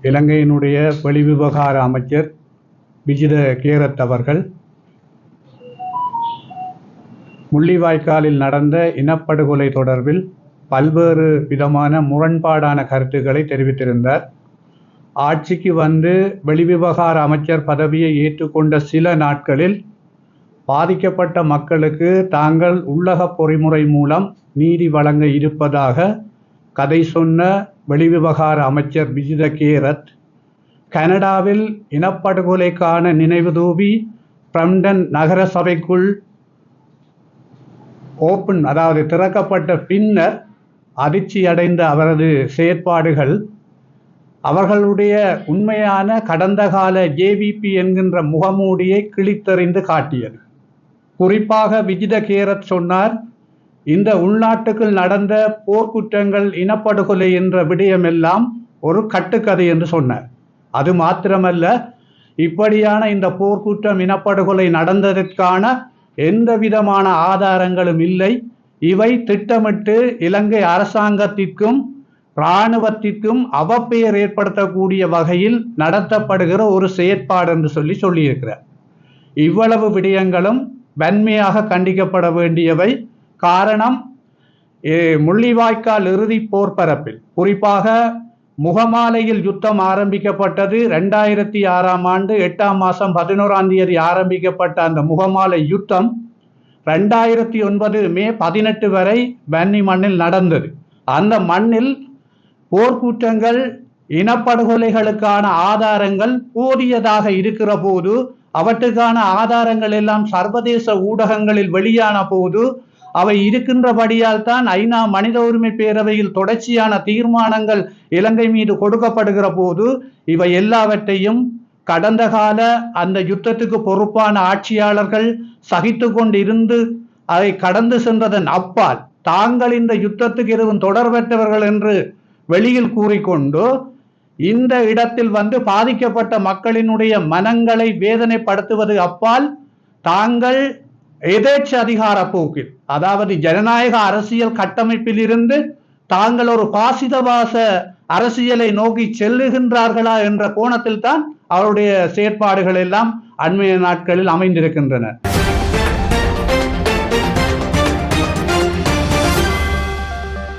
இலங்கையினுடைய வெளிவிவகார அமைச்சர் விஜித கேரத் அவர்கள் முள்ளிவாய்க்காலில் நடந்த இனப்படுகொலை தொடர்பில் பல்வேறு விதமான முரண்பாடான கருத்துக்களை தெரிவித்திருந்தார். ஆட்சிக்கு வந்து வெளிவிவகார அமைச்சர் பதவியை ஏற்றுக்கொண்ட சில நாட்களில் பாதிக்கப்பட்ட மக்களுக்கு தாங்கள் உள்ளக பொறிமுறை மூலம் நீதி வழங்க இருப்பதாக கதை சொன்ன வெளிவிவகார அமைச்சர் விஜித கேரத் கனடாவில் இனப்படுகொலைக்கான நினைவு தூவி பிரம்டன் நகர சபைக்குள் திறக்கப்பட்ட பின்னர் அதிர்ச்சியடைந்த அவரது செயற்பாடுகள் அவர்களுடைய உண்மையான கடந்த கால ஜேவிபி என்கின்ற முகமூடியை கிழித்தெறிந்து காட்டியது. குறிப்பாக விஜித கேரத் சொன்னார், இந்த உள்நாட்டுக்குள் நடந்த போர்க்குற்றங்கள் இனப்படுகொலை என்ற விடயமெல்லாம் ஒரு கட்டுக்கதை என்று சொன்னார். அது மாத்திரமல்ல, இப்படியான இந்த போர்க்குற்றம் இனப்படுகொலை நடந்ததற்கான எந்த விதமான ஆதாரங்களும் இல்லை. இவை திட்டமிட்டு இலங்கை அரசாங்கத்திற்கும் இராணுவத்திற்கும் அவப்பெயர் ஏற்படுத்தக்கூடிய வகையில் நடத்தப்படுகிற ஒரு செயற்பாடு என்று சொல்லியிருக்கிறார். இவ்வளவு விடயங்களும் வன்மையாக கண்டிக்கப்பட வேண்டியவை. காரணம், முள்ளிவாய்க்கால் இறுதி போர்ப்பரப்பில் குறிப்பாக முகமாலையில் யுத்தம் ஆரம்பிக்கப்பட்டது 2006ஆம் ஆண்டு 8ஆம் மாதம் 11ஆம் தேதி ஆரம்பிக்கப்பட்ட அந்த முகமாலை யுத்தம் 2009 மே 18 வரை வன்னி மண்ணில் நடந்தது. அந்த மண்ணில் போர்க்குற்றங்கள் இனப்படுகொலைகளுக்கான ஆதாரங்கள் போதியதாக இருக்கிற போது, அவற்றுக்கான ஆதாரங்கள் எல்லாம் சர்வதேச ஊடகங்களில் வெளியான போது, அவை இருக்கின்றபடியால் தான் ஐநா மனித உரிமை பேரவையில் தொடர்ச்சியான தீர்மானங்கள் இலங்கை மீது கொடுக்கப்படுகிற போது, இவை எல்லாவற்றையும் கடந்த கால அந்த யுத்தத்துக்கு பொறுப்பான ஆட்சியாளர்கள் சகித்து கொண்டிருந்து அதை கடந்து சென்றதன் அப்பால் தாங்கள் இந்த யுத்தத்துக்கு எதுவும் தொடர்பற்றவர்கள் என்று வெளியில் கூறிக்கொண்டு இந்த இடத்தில் வந்து பாதிக்கப்பட்ட மக்களினுடைய மனங்களை வேதனைப்படுத்துவது அப்பால் தாங்கள் எதேச்ச அதிகார போக்கில், அதாவது ஜனநாயக அரசியல் கட்டமைப்பில் இருந்து தாங்கள் ஒரு பாசிதவாச அரசியலை நோக்கி செல்லுகின்றார்களா என்ற கோணத்தில் தான் அவருடைய செயற்பாடுகள் எல்லாம் அண்மைய நாட்களில் அமைந்திருக்கின்றன.